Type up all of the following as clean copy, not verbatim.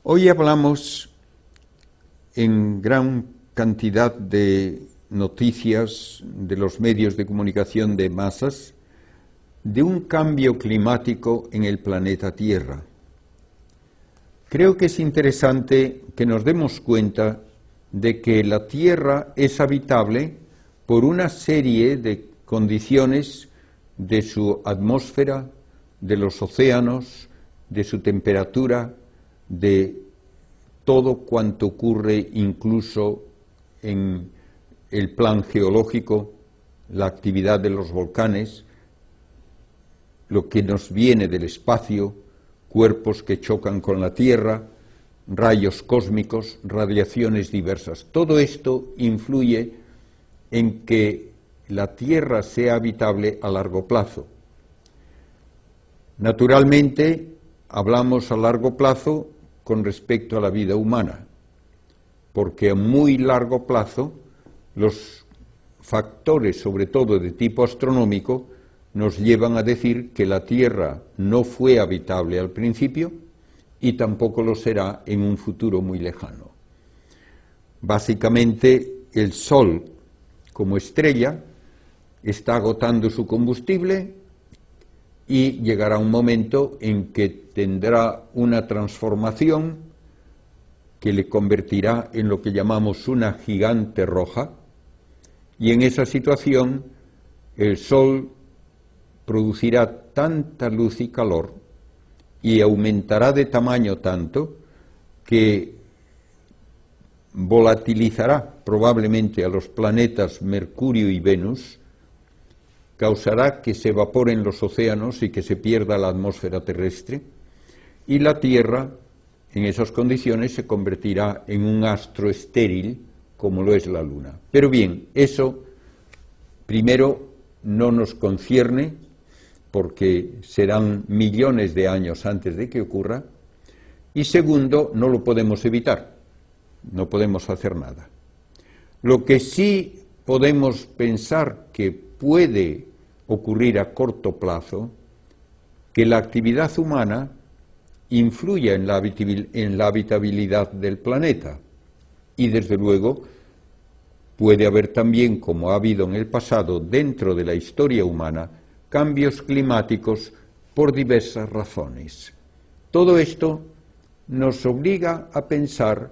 Hoy hablamos en gran cantidad de noticias de los medios de comunicación de masas de un cambio climático en el planeta Tierra. Creo que es interesante que nos demos cuenta de que la Tierra es habitable por una serie de condiciones de su atmósfera, de los océanos, de su temperatura, de todo cuanto ocurre incluso en el plan geológico, la actividad de los volcanes, lo que nos viene del espacio, cuerpos que chocan con la Tierra, rayos cósmicos, radiaciones diversas. Todo esto influye en que la Tierra sea habitable a largo plazo. Naturalmente, hablamos a largo plazo con respecto a la vida humana, porque a muy largo plazo los factores, sobre todo de tipo astronómico, nos llevan a decir que la Tierra no fue habitable al principio y tampoco lo será en un futuro muy lejano. Básicamente, el Sol, como estrella, está agotando su combustible y llegará un momento en que tendrá una transformación que le convertirá en lo que llamamos una gigante roja, y en esa situación el Sol producirá tanta luz y calor y aumentará de tamaño tanto que volatilizará probablemente a los planetas Mercurio y Venus, causará que se evaporen los océanos y que se pierda la atmósfera terrestre, y la Tierra, en esas condiciones, se convertirá en un astro estéril, como lo es la Luna. Pero bien, eso, primero, no nos concierne, porque serán millones de años antes de que ocurra, y segundo, no lo podemos evitar, no podemos hacer nada. Lo que sí podemos pensar que puede ocurrir a corto plazo, que la actividad humana influya en la habitabilidad del planeta, y desde luego puede haber también, como ha habido en el pasado dentro de la historia humana, cambios climáticos por diversas razones. Todo esto nos obliga a pensar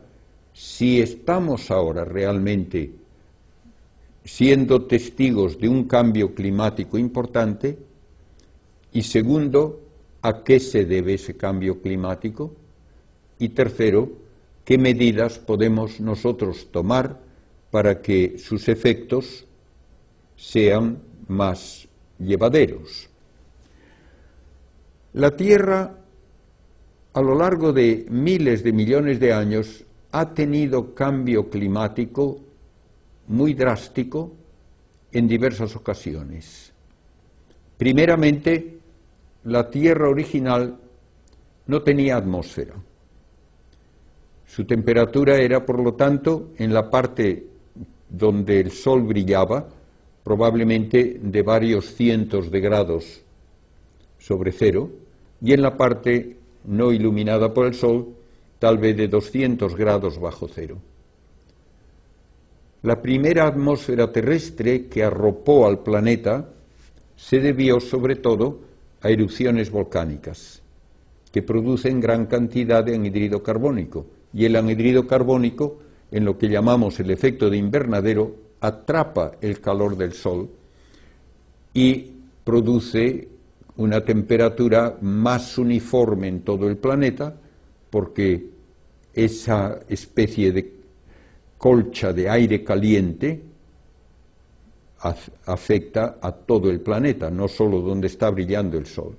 si estamos ahora realmente siendo testigos de un cambio climático importante, y segundo, ¿a qué se debe ese cambio climático? Y tercero, ¿qué medidas podemos nosotros tomar para que sus efectos sean más llevaderos? La Tierra, a lo largo de miles de millones de años, ha tenido cambio climático muy drástico en diversas ocasiones. Primeramente, la Tierra original no tenía atmósfera. Su temperatura era, por lo tanto, en la parte donde el Sol brillaba, probablemente de varios cientos de grados sobre cero, y en la parte no iluminada por el Sol, tal vez de 200 grados bajo cero. La primera atmósfera terrestre que arropó al planeta se debió sobre todo a erupciones volcánicas, que producen gran cantidad de anhídrido carbónico, y el anhídrido carbónico, en lo que llamamos el efecto de invernadero, atrapa el calor del Sol y produce una temperatura más uniforme en todo el planeta, porque esa especie de colcha de aire caliente afecta a todo el planeta, no solo donde está brillando el Sol.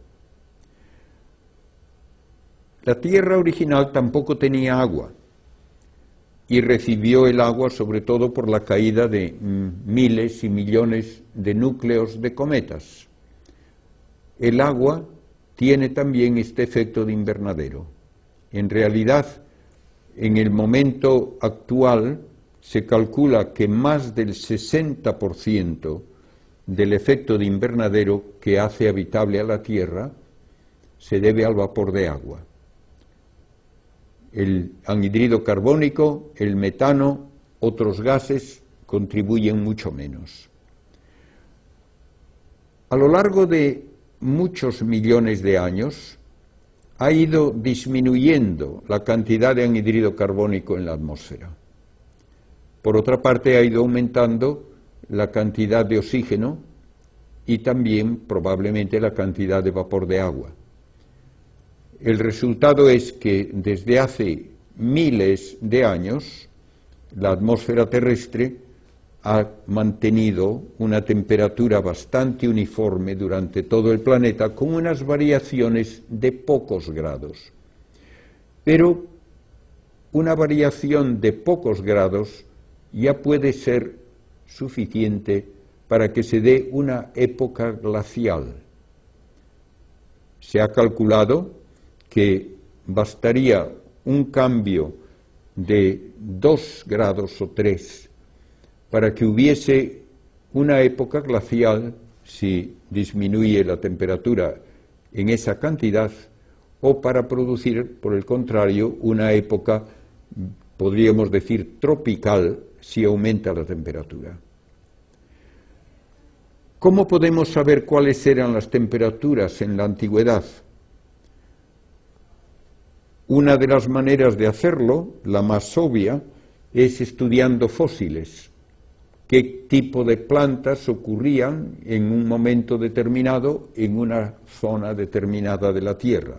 La Tierra original tampoco tenía agua, y recibió el agua sobre todo por la caída de miles y millones de núcleos de cometas. El agua tiene también este efecto de invernadero. En realidad, en el momento actual, se calcula que más del 60% del efecto de invernadero que hace habitable a la Tierra se debe al vapor de agua. El anhídrido carbónico, el metano, otros gases contribuyen mucho menos. A lo largo de muchos millones de años ha ido disminuyendo la cantidad de anhídrido carbónico en la atmósfera. Por otra parte, ha ido aumentando la cantidad de oxígeno y también probablemente la cantidad de vapor de agua. El resultado es que desde hace miles de años la atmósfera terrestre ha mantenido una temperatura bastante uniforme durante todo el planeta, con unas variaciones de pocos grados. Pero una variación de pocos grados ya puede ser suficiente para que se dé una época glacial. Se ha calculado que bastaría un cambio de 2 grados o 3 para que hubiese una época glacial si disminuye la temperatura en esa cantidad, o para producir, por el contrario, una época, podríamos decir, tropical si aumenta la temperatura. ¿Cómo podemos saber cuáles eran las temperaturas en la antigüedad? Una de las maneras de hacerlo, la más obvia, es estudiando fósiles. ¿Qué tipo de plantas ocurrían en un momento determinado en una zona determinada de la Tierra?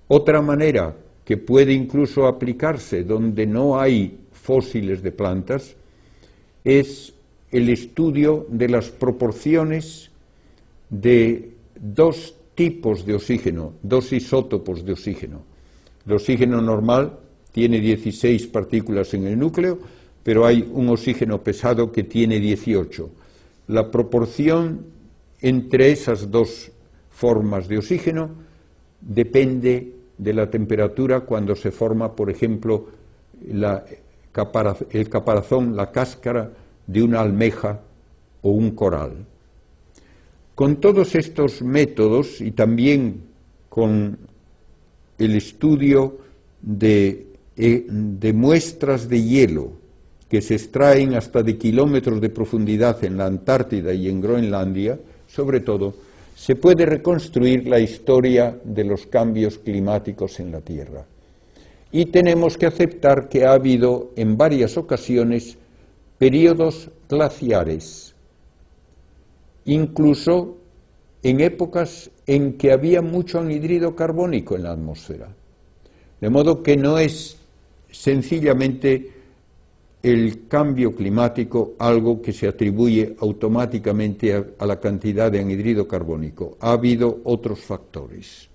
Otra manera que puede incluso aplicarse donde no hay fósiles de plantas es el estudio de las proporciones de dos tipos de oxígeno, dos isótopos de oxígeno. El oxígeno normal tiene 16 partículas en el núcleo, pero hay un oxígeno pesado que tiene 18. La proporción entre esas dos formas de oxígeno depende de la temperatura cuando se forma, por ejemplo, el caparazón, la cáscara de una almeja o un coral. Con todos estos métodos y también con el estudio de muestras de hielo que se extraen hasta de kilómetros de profundidad en la Antártida y en Groenlandia, sobre todo, se puede reconstruir la historia de los cambios climáticos en la Tierra. Y tenemos que aceptar que ha habido en varias ocasiones períodos glaciares, incluso en épocas en que había mucho anhídrido carbónico en la atmósfera. De modo que no es sencillamente el cambio climático algo que se atribuye automáticamente a la cantidad de anhídrido carbónico. Ha habido otros factores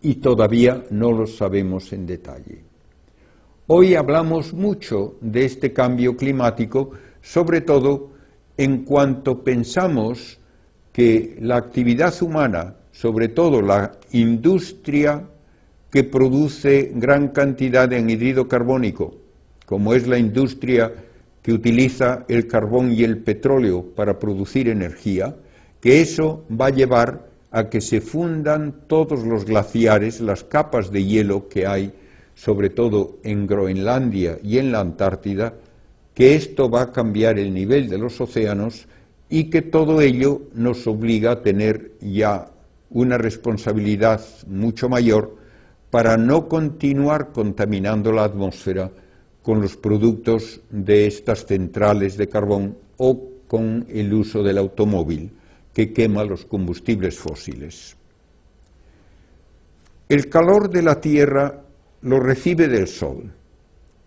y todavía no los sabemos en detalle. Hoy hablamos mucho de este cambio climático, sobre todo en cuanto pensamos que la actividad humana, sobre todo la industria que produce gran cantidad de anhídrido carbónico, como es la industria que utiliza el carbón y el petróleo para producir energía, que eso va a llevar a que se fundan todos los glaciares, las capas de hielo que hay, sobre todo en Groenlandia y en la Antártida, que esto va a cambiar el nivel de los océanos y que todo ello nos obliga a tener ya una responsabilidad mucho mayor para no continuar contaminando la atmósfera con los productos de estas centrales de carbón o con el uso del automóvil que quema los combustibles fósiles. El calor de la Tierra lo recibe del Sol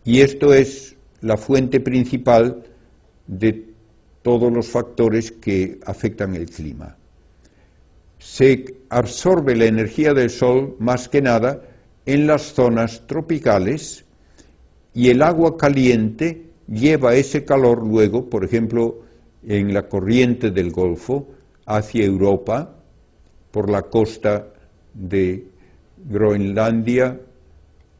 y esto es la fuente principal de todos los factores que afectan el clima. Se absorbe la energía del Sol más que nada en las zonas tropicales y el agua caliente lleva ese calor luego, por ejemplo, en la corriente del Golfo, hacia Europa, por la costa de Groenlandia,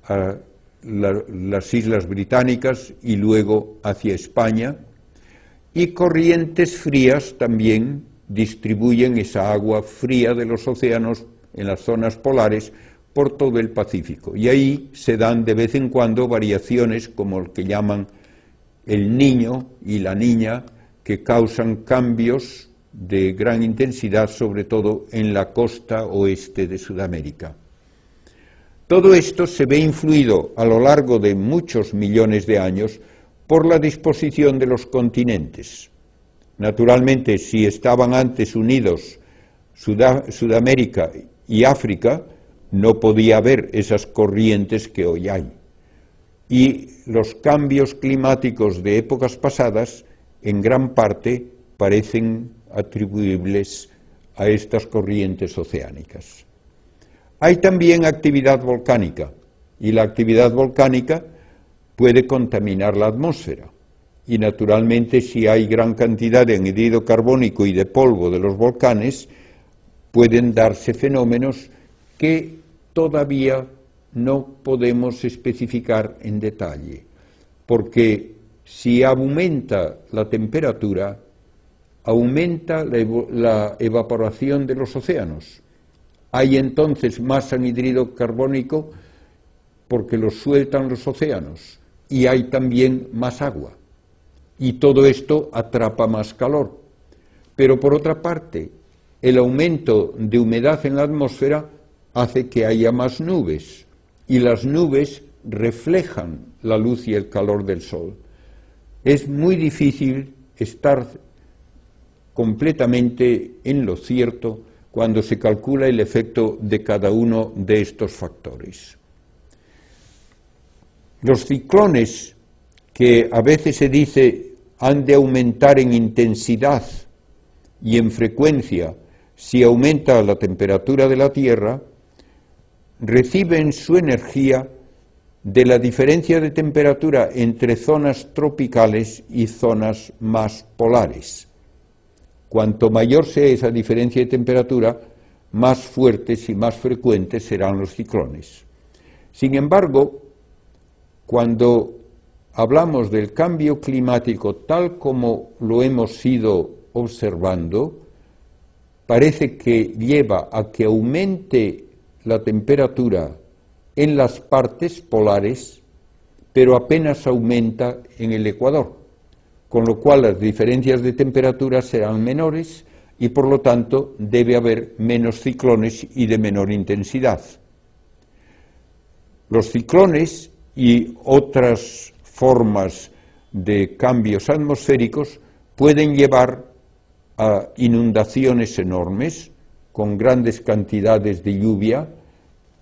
a las Islas Británicas y luego hacia España, y corrientes frías también distribuyen esa agua fría de los océanos en las zonas polares por todo el Pacífico. Y ahí se dan de vez en cuando variaciones como el que llaman el Niño y la Niña, que causan cambios de gran intensidad, sobre todo en la costa oeste de Sudamérica. Todo esto se ve influido a lo largo de muchos millones de años por la disposición de los continentes. Naturalmente, si estaban antes unidos Sudamérica y África, no podía haber esas corrientes que hoy hay. Y los cambios climáticos de épocas pasadas, en gran parte, parecen atribuibles a estas corrientes oceánicas. Hay también actividad volcánica, y la actividad volcánica puede contaminar la atmósfera. Y naturalmente, si hay gran cantidad de anhídrido carbónico y de polvo de los volcanes, pueden darse fenómenos que todavía no podemos especificar en detalle, porque si aumenta la temperatura, aumenta la evaporación de los océanos. Hay entonces más anhídrido carbónico porque lo sueltan los océanos, y hay también más agua, y todo esto atrapa más calor. Pero por otra parte, el aumento de humedad en la atmósfera hace que haya más nubes, y las nubes reflejan la luz y el calor del sol. Es muy difícil estar completamente en lo cierto cuando se calcula el efecto de cada uno de estos factores. Los ciclones, que a veces se dice han de aumentar en intensidad y en frecuencia si aumenta la temperatura de la Tierra, reciben su energía de la diferencia de temperatura entre zonas tropicales y zonas más polares. Cuanto mayor sea esa diferencia de temperatura, más fuertes y más frecuentes serán los ciclones. Sin embargo, cuando hablamos del cambio climático tal como lo hemos ido observando, parece que lleva a que aumente la temperatura en las partes polares, pero apenas aumenta en el ecuador, con lo cual las diferencias de temperatura serán menores y por lo tanto debe haber menos ciclones y de menor intensidad. Los ciclones y otras formas de cambios atmosféricos pueden llevar a inundaciones enormes con grandes cantidades de lluvia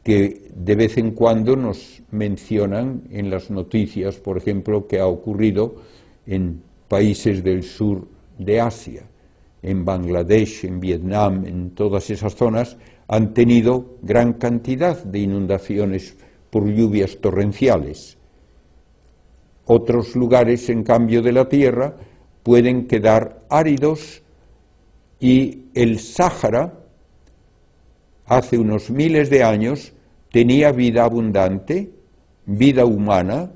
que de vez en cuando nos mencionan en las noticias, por ejemplo, que ha ocurrido en países del sur de Asia, en Bangladesh, en Vietnam, en todas esas zonas, han tenido gran cantidad de inundaciones por lluvias torrenciales. Otros lugares, en cambio, de la Tierra pueden quedar áridos, y el Sáhara, hace unos miles de años, tenía vida abundante, vida humana.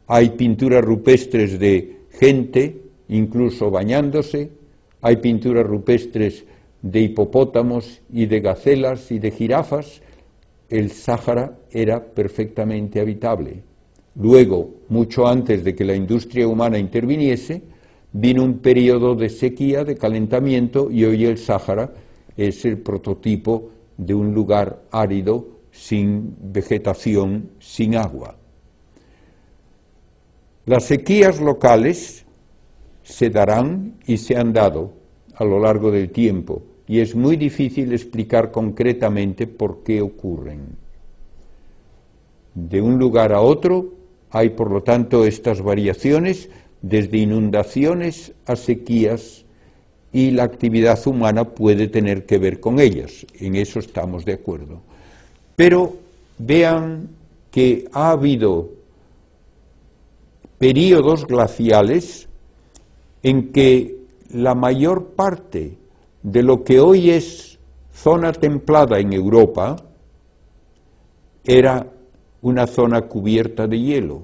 Hay pinturas rupestres de gente, incluso bañándose, hay pinturas rupestres de hipopótamos y de gacelas y de jirafas. El Sáhara era perfectamente habitable. Luego, mucho antes de que la industria humana interviniese, vino un periodo de sequía, de calentamiento, y hoy el Sáhara es el prototipo de un lugar árido, sin vegetación, sin agua. Las sequías locales se darán y se han dado a lo largo del tiempo, y es muy difícil explicar concretamente por qué ocurren. De un lugar a otro hay, por lo tanto, estas variaciones, desde inundaciones a sequías, y la actividad humana puede tener que ver con ellas, en eso estamos de acuerdo. Pero vean que ha habido períodos glaciales en que la mayor parte de lo que hoy es zona templada en Europa era una zona cubierta de hielo.